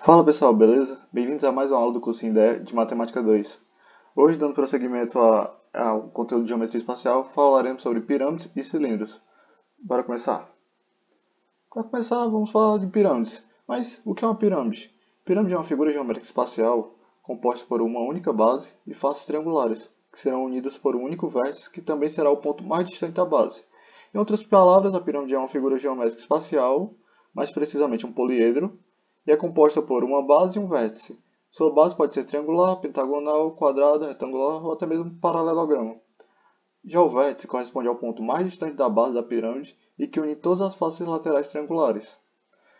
Fala pessoal, beleza? Bem-vindos a mais uma aula do curso INDE de Matemática 2. Hoje, dando prosseguimento ao conteúdo de geometria espacial, falaremos sobre pirâmides e cilindros. Bora começar? Para começar, vamos falar de pirâmides. Mas o que é uma pirâmide? Pirâmide é uma figura geométrica espacial composta por uma única base e faces triangulares, que serão unidas por um único vértice que também será o ponto mais distante da base. Em outras palavras, a pirâmide é uma figura geométrica espacial, mais precisamente um poliedro, e é composta por uma base e um vértice. Sua base pode ser triangular, pentagonal, quadrada, retangular ou até mesmo paralelogramo. Já o vértice corresponde ao ponto mais distante da base da pirâmide e que une todas as faces laterais triangulares.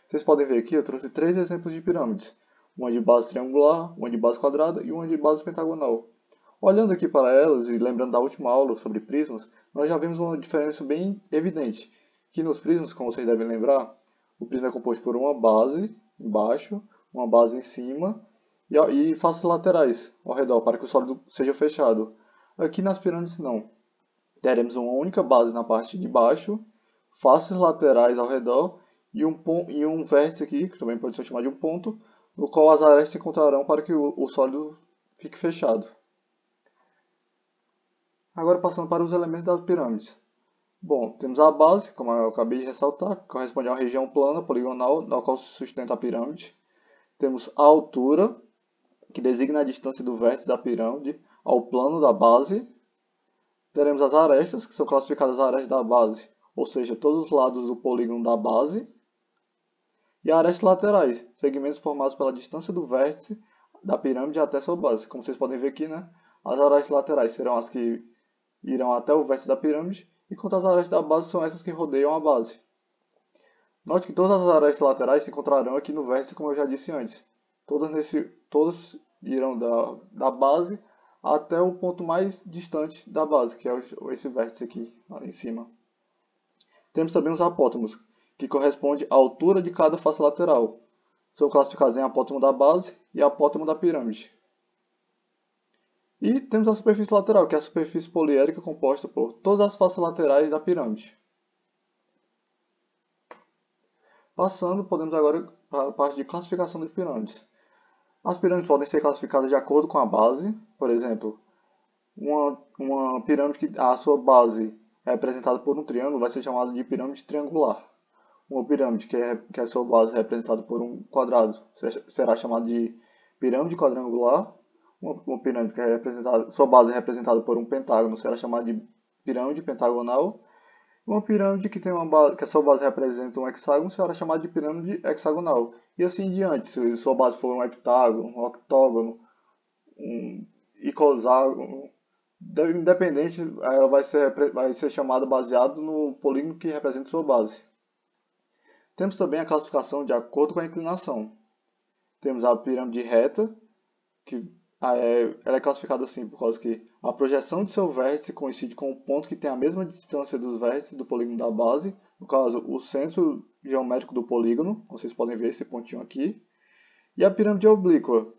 Vocês podem ver aqui, eu trouxe três exemplos de pirâmides. Uma de base triangular, uma de base quadrada e uma de base pentagonal. Olhando aqui para elas e lembrando da última aula sobre prismas, nós já vimos uma diferença bem evidente, que nos prismas, como vocês devem lembrar, o prisma é composto por uma base embaixo, uma base em cima e faces laterais ao redor, para que o sólido seja fechado. Aqui nas pirâmides não. Teremos uma única base na parte de baixo, faces laterais ao redor e um vértice aqui, que também pode ser chamado de um ponto, no qual as arestas se encontrarão para que o sólido fique fechado. Agora passando para os elementos das pirâmides. Bom, temos a base, como eu acabei de ressaltar, que corresponde a uma região plana, poligonal, na qual se sustenta a pirâmide. Temos a altura, que designa a distância do vértice da pirâmide ao plano da base. Teremos as arestas, que são classificadas as arestas da base, ou seja, todos os lados do polígono da base. E arestas laterais, segmentos formados pela distância do vértice da pirâmide até sua base. Como vocês podem ver aqui, né? As arestas laterais serão as que irão até o vértice da pirâmide, enquanto as arestas da base são essas que rodeiam a base. Note que todas as arestas laterais se encontrarão aqui no vértice, como eu já disse antes. Todas irão da base até o ponto mais distante da base, que é esse vértice aqui em cima. Temos também os apótomos, que correspondem à altura de cada face lateral. São classificados em apótomo da base e apótomo da pirâmide. E temos a superfície lateral, que é a superfície poliédrica composta por todas as faces laterais da pirâmide. Passando, podemos agora para a parte de classificação de pirâmides. As pirâmides podem ser classificadas de acordo com a base. Por exemplo, uma pirâmide que a sua base é representada por um triângulo vai ser chamada de pirâmide triangular. Uma pirâmide que a sua base é representada por um quadrado será chamada de pirâmide quadrangular. Uma pirâmide que sua base é representada por um pentágono será chamada de pirâmide pentagonal. Uma pirâmide que tem que a sua base representa um hexágono será chamada de pirâmide hexagonal. E assim em diante, se sua base for um heptágono, um octógono, um icoságono, independente, ela vai ser chamada baseado no polígono que representa sua base. Temos também a classificação de acordo com a inclinação. Temos a pirâmide reta, que ela é classificada assim por causa que a projeção de seu vértice coincide com o ponto que tem a mesma distância dos vértices do polígono da base, no caso, o centro geométrico do polígono, vocês podem ver esse pontinho aqui, e a pirâmide oblíqua,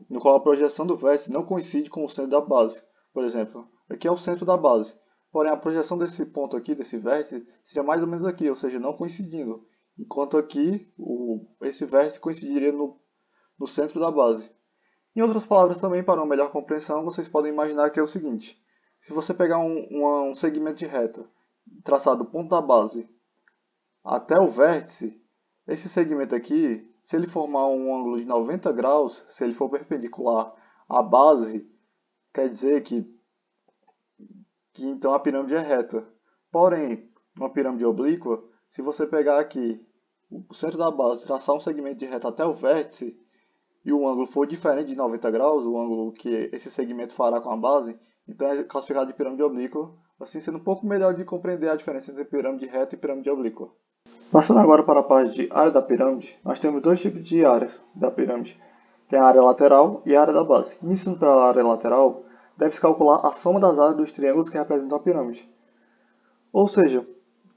no qual a projeção do vértice não coincide com o centro da base. Por exemplo, aqui é o centro da base, porém a projeção desse ponto aqui, desse vértice, seria mais ou menos aqui, ou seja, não coincidindo, enquanto aqui esse vértice coincidiria no centro da base. Em outras palavras também, para uma melhor compreensão, vocês podem imaginar que é o seguinte. Se você pegar um segmento de reta, traçado do ponto da base até o vértice, esse segmento aqui, se ele formar um ângulo de 90 graus, se ele for perpendicular à base, quer dizer que então a pirâmide é reta. Porém, uma pirâmide oblíqua, se você pegar aqui o centro da base, traçar um segmento de reta até o vértice, e o ângulo for diferente de 90 graus, o ângulo que esse segmento fará com a base, então é classificado de pirâmide oblíqua, assim sendo um pouco melhor de compreender a diferença entre pirâmide reta e pirâmide oblíqua. Passando agora para a parte de área da pirâmide, nós temos dois tipos de áreas da pirâmide. Tem a área lateral e a área da base. Iniciando pela área lateral, deve-se calcular a soma das áreas dos triângulos que representam a pirâmide. Ou seja,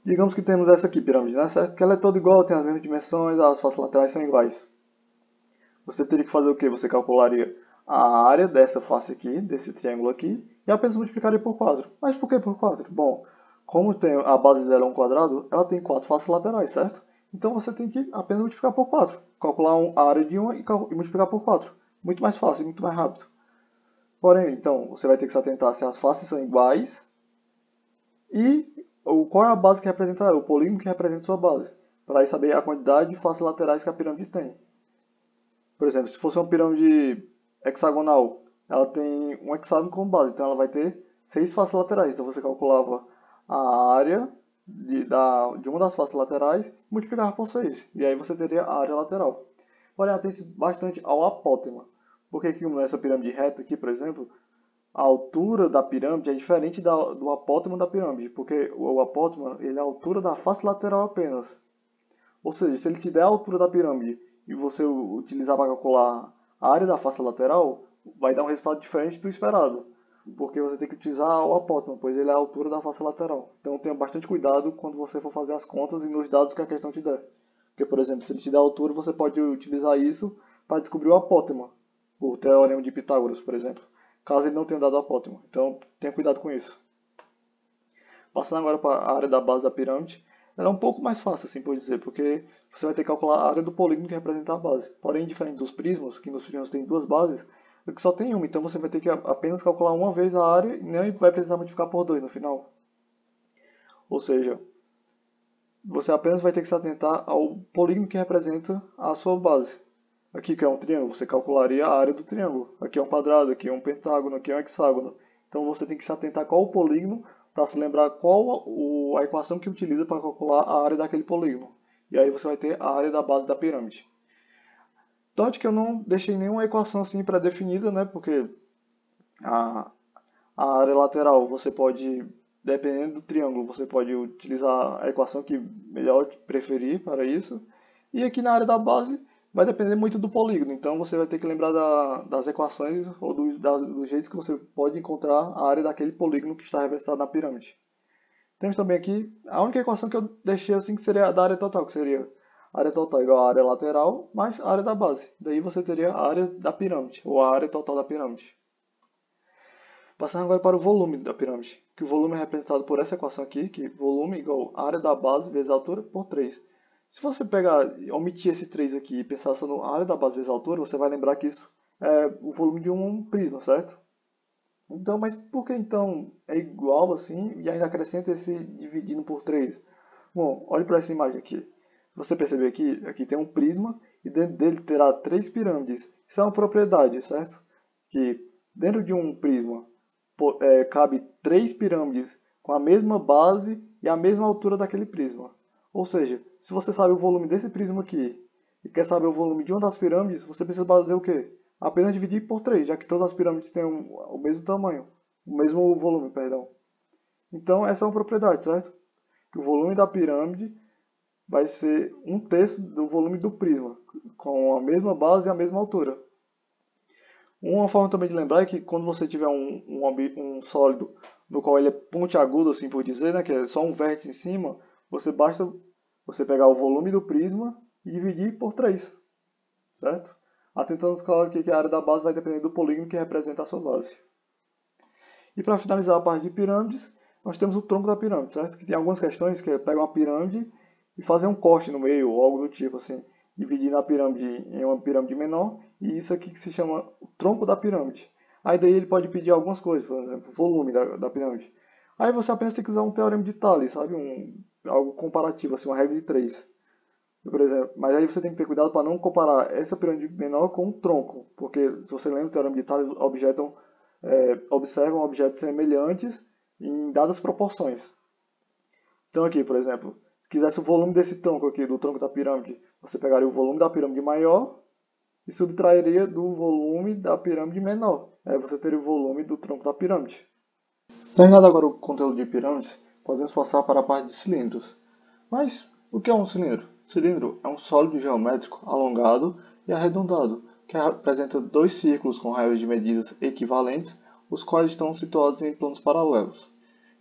digamos que temos essa aqui, pirâmide, né? Certo? Que ela é toda igual, tem as mesmas dimensões, as faces laterais são iguais. Você teria que fazer o quê? Você calcularia a área dessa face aqui, desse triângulo aqui, e apenas multiplicaria por 4. Mas por que por 4? Bom, como a base dela é um quadrado, ela tem 4 faces laterais, certo? Então você tem que apenas multiplicar por 4. Calcular a área de uma e multiplicar por 4. Muito mais fácil, muito mais rápido. Porém, então, você vai ter que se atentar se as faces são iguais e qual é a base que representa ela, o polígono que representa sua base, para aí saber a quantidade de faces laterais que a pirâmide tem. Por exemplo, se fosse uma pirâmide hexagonal, ela tem um hexágono como base, então ela vai ter 6 faces laterais. Então você calculava a área de uma das faces laterais e multiplicava por 6. E aí você teria a área lateral. Porém, atente bastante ao apótema. Porque aqui nessa pirâmide reta aqui, por exemplo, a altura da pirâmide é diferente do apótema da pirâmide. Porque o apótema ele é a altura da face lateral apenas. Ou seja, se ele te der a altura da pirâmide e você utilizar para calcular a área da face lateral, vai dar um resultado diferente do esperado. Porque você tem que utilizar o apótema, pois ele é a altura da face lateral. Então tenha bastante cuidado quando você for fazer as contas e nos dados que a questão te der. Porque, por exemplo, se ele te der a altura, você pode utilizar isso para descobrir o apótema. O teorema de Pitágoras, por exemplo. Caso ele não tenha dado apótema. Então tenha cuidado com isso. Passando agora para a área da base da pirâmide, ela é um pouco mais fácil, assim por dizer, porque você vai ter que calcular a área do polígono que representa a base. Porém, diferente dos prismas, que nos prismas tem duas bases, aqui só tem uma, então você vai ter que apenas calcular uma vez a área e nem vai precisar multiplicar por 2 no final. Ou seja, você apenas vai ter que se atentar ao polígono que representa a sua base. Aqui que é um triângulo, você calcularia a área do triângulo. Aqui é um quadrado, aqui é um pentágono, aqui é um hexágono. Então você tem que se atentar qual o polígono para se lembrar qual a equação que utiliza para calcular a área daquele polígono. E aí você vai ter a área da base da pirâmide. Note que eu não deixei nenhuma equação assim pré-definida, né? Porque a, a área lateral você pode, dependendo do triângulo, você pode utilizar a equação que melhor preferir para isso. E aqui na área da base vai depender muito do polígono, então você vai ter que lembrar das equações ou dos jeitos que você pode encontrar a área daquele polígono que está representado na pirâmide. Temos também aqui a única equação que eu deixei assim que seria a da área total, que seria a área total igual à área lateral mais a área da base. Daí você teria a área da pirâmide, ou a área total da pirâmide. Passando agora para o volume da pirâmide, que o volume é representado por essa equação aqui, que volume igual a área da base vezes a altura por 3. Se você pegar, omitir esse 3 aqui e pensar só na área da base vezes a altura, você vai lembrar que isso é o volume de um prisma, certo? Então, mas por que então é igual assim e ainda acrescenta esse dividindo por 3? Bom, olhe para essa imagem aqui. Você percebe aqui tem um prisma e dentro dele terá 3 pirâmides. Isso é uma propriedade, certo? Que dentro de um prisma cabe 3 pirâmides com a mesma base e a mesma altura daquele prisma. Ou seja, se você sabe o volume desse prisma aqui e quer saber o volume de uma das pirâmides, você precisa fazer o quê? Apenas dividir por 3, já que todas as pirâmides têm o mesmo tamanho, o mesmo volume, perdão. Então essa é uma propriedade, certo? Que o volume da pirâmide vai ser 1/3 do volume do prisma, com a mesma base e a mesma altura. Uma forma também de lembrar é que quando você tiver um sólido no qual ele é pontiagudo, assim por dizer, né, que é só um vértice em cima, basta você pegar o volume do prisma e dividir por 3, certo? Atentando, claro, que a área da base vai depender do polígono que representa a sua base. E para finalizar a parte de pirâmides, nós temos o tronco da pirâmide, certo? Que tem algumas questões que pegam uma pirâmide e fazem um corte no meio, ou algo do tipo assim, dividindo a pirâmide em uma pirâmide menor, e isso aqui que se chama o tronco da pirâmide. Aí daí ele pode pedir algumas coisas, por exemplo, o volume da pirâmide. Aí você apenas tem que usar um teorema de Thales, sabe? Algo comparativo, assim, uma regra de 3. Por exemplo, mas aí você tem que ter cuidado para não comparar essa pirâmide menor com o tronco, porque se você lembra o teorema de Thales, observam objetos semelhantes em dadas proporções. Então aqui, por exemplo, se quisesse o volume desse tronco aqui, do tronco da pirâmide, você pegaria o volume da pirâmide maior e subtrairia do volume da pirâmide menor. Aí você teria o volume do tronco da pirâmide. Terminado agora o conteúdo de pirâmides, podemos passar para a parte de cilindros. Mas o que é um cilindro? Cilindro é um sólido geométrico alongado e arredondado, que apresenta dois círculos com raios de medidas equivalentes, os quais estão situados em planos paralelos.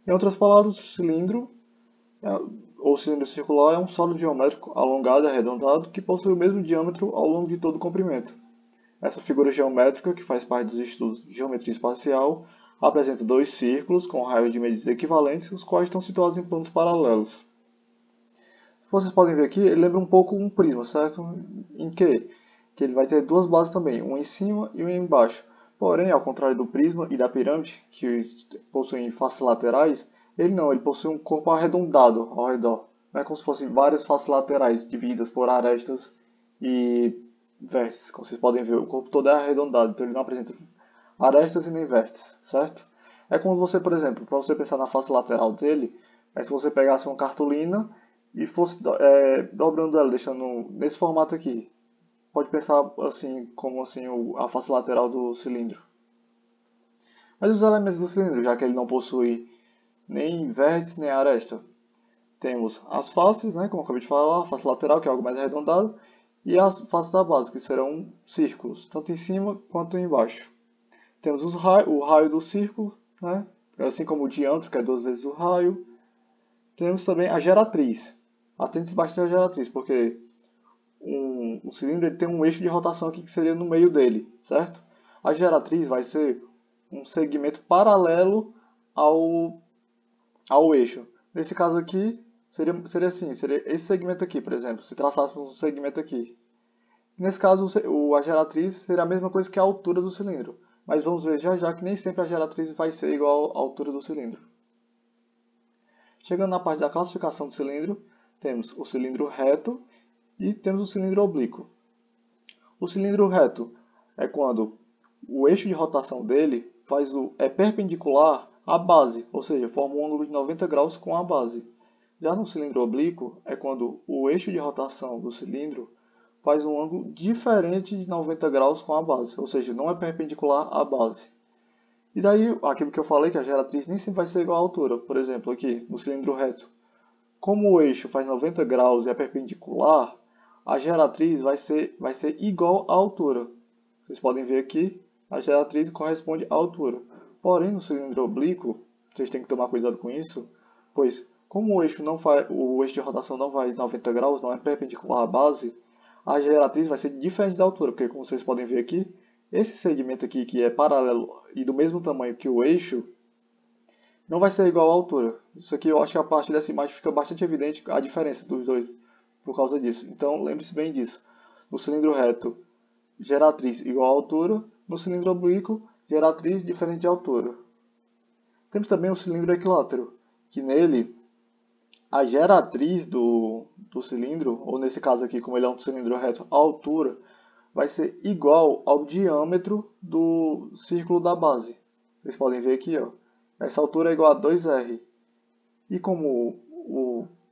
Em outras palavras, o cilindro ou cilindro circular é um sólido geométrico alongado e arredondado que possui o mesmo diâmetro ao longo de todo o comprimento. Essa figura geométrica, que faz parte dos estudos de geometria espacial, apresenta dois círculos com raios de medidas equivalentes, os quais estão situados em planos paralelos. Vocês podem ver aqui, ele lembra um pouco um prisma, certo? Em que? Que ele vai ter duas bases também, uma em cima e uma embaixo. Porém, ao contrário do prisma e da pirâmide, que possuem faces laterais, ele não, ele possui um corpo arredondado ao redor. Não é como se fossem várias faces laterais divididas por arestas e vértices. Como vocês podem ver, o corpo todo é arredondado, então ele não apresenta arestas e nem vértices, certo? É como você, por exemplo, para você pensar na face lateral dele, é se você pegasse uma cartolina e fosse dobrando ela, deixando nesse formato aqui. Pode pensar assim, como assim a face lateral do cilindro. Mas os elementos do cilindro, já que ele não possui nem vértice nem aresta, temos as faces, né, como eu acabei de falar, a face lateral, que é algo mais arredondado, e as faces da base, que serão círculos, tanto em cima quanto embaixo. Temos o raio do círculo, né, assim como o diâmetro, que é duas vezes o raio. Temos também a geratriz. Atente-se bastante à geratriz, porque o cilindro ele tem um eixo de rotação aqui que seria no meio dele, certo? A geratriz vai ser um segmento paralelo ao eixo. Nesse caso aqui, seria assim, seria esse segmento aqui, por exemplo, se traçássemos um segmento aqui. Nesse caso, a geratriz seria a mesma coisa que a altura do cilindro. Mas vamos ver já já que nem sempre a geratriz vai ser igual à altura do cilindro. Chegando na parte da classificação do cilindro, temos o cilindro reto e temos o cilindro oblíquo. O cilindro reto é quando o eixo de rotação dele é perpendicular à base, ou seja, forma um ângulo de 90 graus com a base. Já no cilindro oblíquo é quando o eixo de rotação do cilindro faz um ângulo diferente de 90 graus com a base, ou seja, não é perpendicular à base. E daí, aquilo que eu falei, que a geratriz nem sempre vai ser igual à altura. Por exemplo, aqui no cilindro reto, como o eixo faz 90 graus e é perpendicular, a geratriz vai ser igual à altura. Vocês podem ver aqui, a geratriz corresponde à altura. Porém, no cilindro oblíquo, vocês têm que tomar cuidado com isso, pois como o eixo de rotação não vai 90 graus, não é perpendicular à base, a geratriz vai ser diferente da altura, porque como vocês podem ver aqui, esse segmento aqui que é paralelo e do mesmo tamanho que o eixo, não vai ser igual à altura. Isso aqui eu acho que a partir dessa imagem fica bastante evidente a diferença dos dois por causa disso. Então lembre-se bem disso. No cilindro reto, geratriz igual à altura. No cilindro oblíquo, geratriz diferente de altura. Temos também o cilindro equilátero, que nele a geratriz do cilindro, ou nesse caso aqui, como ele é um cilindro reto, a altura vai ser igual ao diâmetro do círculo da base. Vocês podem ver aqui, ó. Essa altura é igual a 2R. E como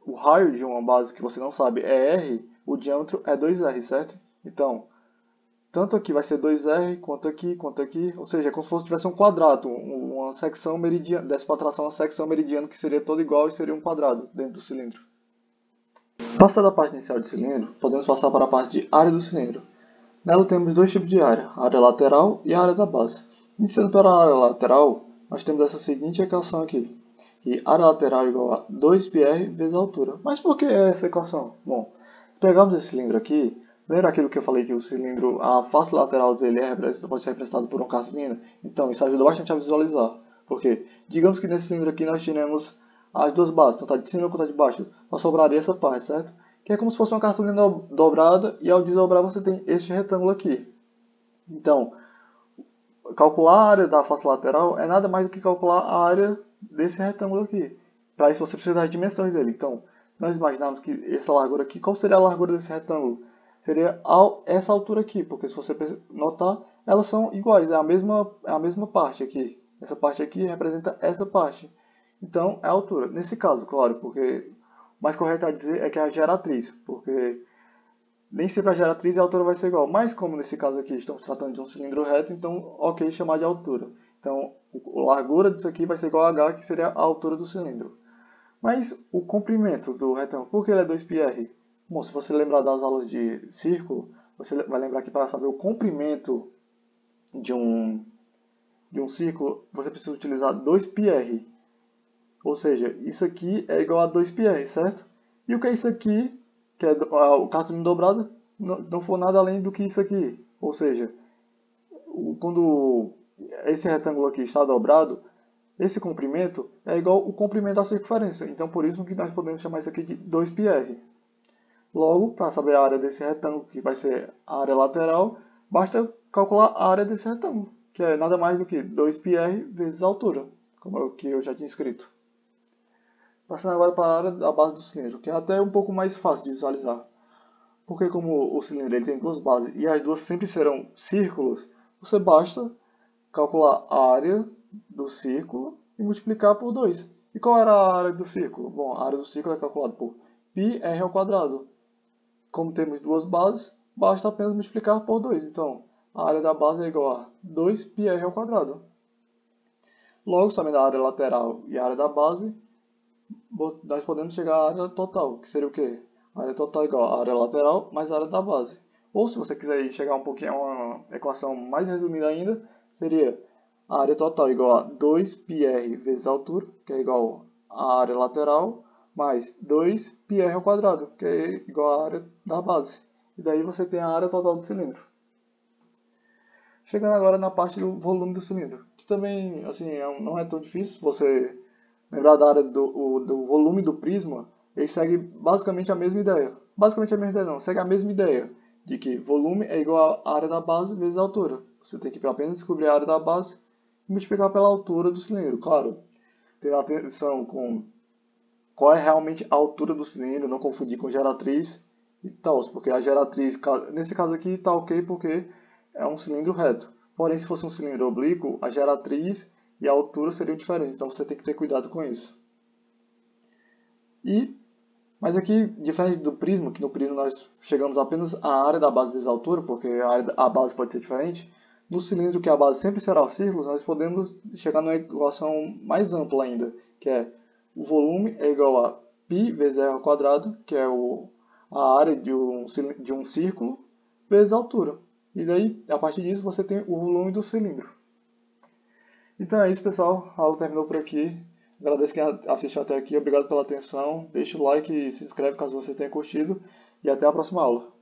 o raio de uma base que você não sabe é R, o diâmetro é 2R, certo? Então, tanto aqui vai ser 2R, quanto aqui, ou seja, é como se fosse tivesse um quadrado, uma secção meridiana, desse para traçar uma secção meridiana que seria toda igual e seria um quadrado dentro do cilindro. Passada a parte inicial do cilindro, podemos passar para a parte de área do cilindro. Nela temos dois tipos de área, a área lateral e a área da base. Iniciando pela área lateral, nós temos essa seguinte equação aqui. E área lateral é igual a 2πr vezes a altura. Mas por que essa equação? Bom, pegamos esse cilindro aqui, lembra aquilo que eu falei que o cilindro, a face lateral dele pode ser representada por uma cartolina? Então, isso ajuda bastante a visualizar. Porque, digamos que nesse cilindro aqui nós tiremos as duas bases, tanto a de cima quanto a de baixo. Só sobraria essa parte, certo? Que é como se fosse uma cartolina dobrada e ao desdobrar você tem este retângulo aqui. Então, calcular a área da face lateral é nada mais do que calcular a área desse retângulo aqui. Para isso você precisa das dimensões dele. Então, nós imaginamos que essa largura aqui, qual seria a largura desse retângulo? Seria essa altura aqui, porque se você notar, elas são iguais, é a mesma parte aqui. Essa parte aqui representa essa parte. Então, é a altura. Nesse caso, claro, porque o mais correto a dizer é que é a geratriz, porque nem sempre a geratriz e a altura vai ser igual. Mas como nesse caso aqui estamos tratando de um cilindro reto, então ok chamar de altura. Então a largura disso aqui vai ser igual a h, que seria a altura do cilindro. Mas o comprimento do retângulo, por que ele é 2πr? Bom, se você lembrar das aulas de círculo, você vai lembrar que para saber o comprimento de um círculo, você precisa utilizar 2πr. Ou seja, isso aqui é igual a 2πr, certo? E o que é isso aqui? Que é o cartolina dobrado, não for nada além do que isso aqui. Ou seja, quando esse retângulo aqui está dobrado, esse comprimento é igual ao comprimento da circunferência. Então, por isso que nós podemos chamar isso aqui de 2πr. Logo, para saber a área desse retângulo, que vai ser a área lateral, basta calcular a área desse retângulo, que é nada mais do que 2πr vezes a altura, como é o que eu já tinha escrito. Passando agora para a área da base do cilindro, que é até um pouco mais fácil de visualizar. Porque como o cilindro ele tem duas bases e as duas sempre serão círculos, você basta calcular a área do círculo e multiplicar por 2. E qual era a área do círculo? Bom, a área do círculo é calculada por πr ao quadrado. Como temos duas bases, basta apenas multiplicar por 2. Então, a área da base é igual a 2πr ao quadrado. Logo, sabendo a área lateral e a área da base, nós podemos chegar à área total, que seria o quê? A área total é igual à área lateral mais a área da base. Ou se você quiser chegar um pouquinho a uma equação mais resumida ainda, seria a área total igual a 2πr vezes a altura, que é igual à área lateral, mais 2πr ao quadrado, que é igual à área da base. E daí você tem a área total do cilindro. Chegando agora na parte do volume do cilindro, que também assim, não é tão difícil você lembrar da área do volume do prisma. Ele segue basicamente a mesma ideia. Basicamente a mesma ideia não, segue a mesma ideia de que volume é igual à área da base vezes a altura. Você tem que apenas descobrir a área da base e multiplicar pela altura do cilindro. Claro, ter atenção com qual é realmente a altura do cilindro, não confundir com geratriz e tal, porque a geratriz, nesse caso aqui, está ok porque é um cilindro reto. Porém, se fosse um cilindro oblíquo, a geratriz e a altura seriam diferentes, então você tem que ter cuidado com isso. Mas aqui, diferente do prisma, que no prisma nós chegamos apenas à área da base vezes a altura, porque a base pode ser diferente, no cilindro, que a base sempre será o círculo, nós podemos chegar numa equação mais ampla ainda, que é o volume é igual a π vezes r ao quadrado, que é a área de um círculo, vezes a altura. E daí, a partir disso, você tem o volume do cilindro. Então é isso, pessoal. A aula terminou por aqui. Agradeço quem assistiu até aqui. Obrigado pela atenção. Deixe o like e se inscreve caso você tenha curtido. E até a próxima aula.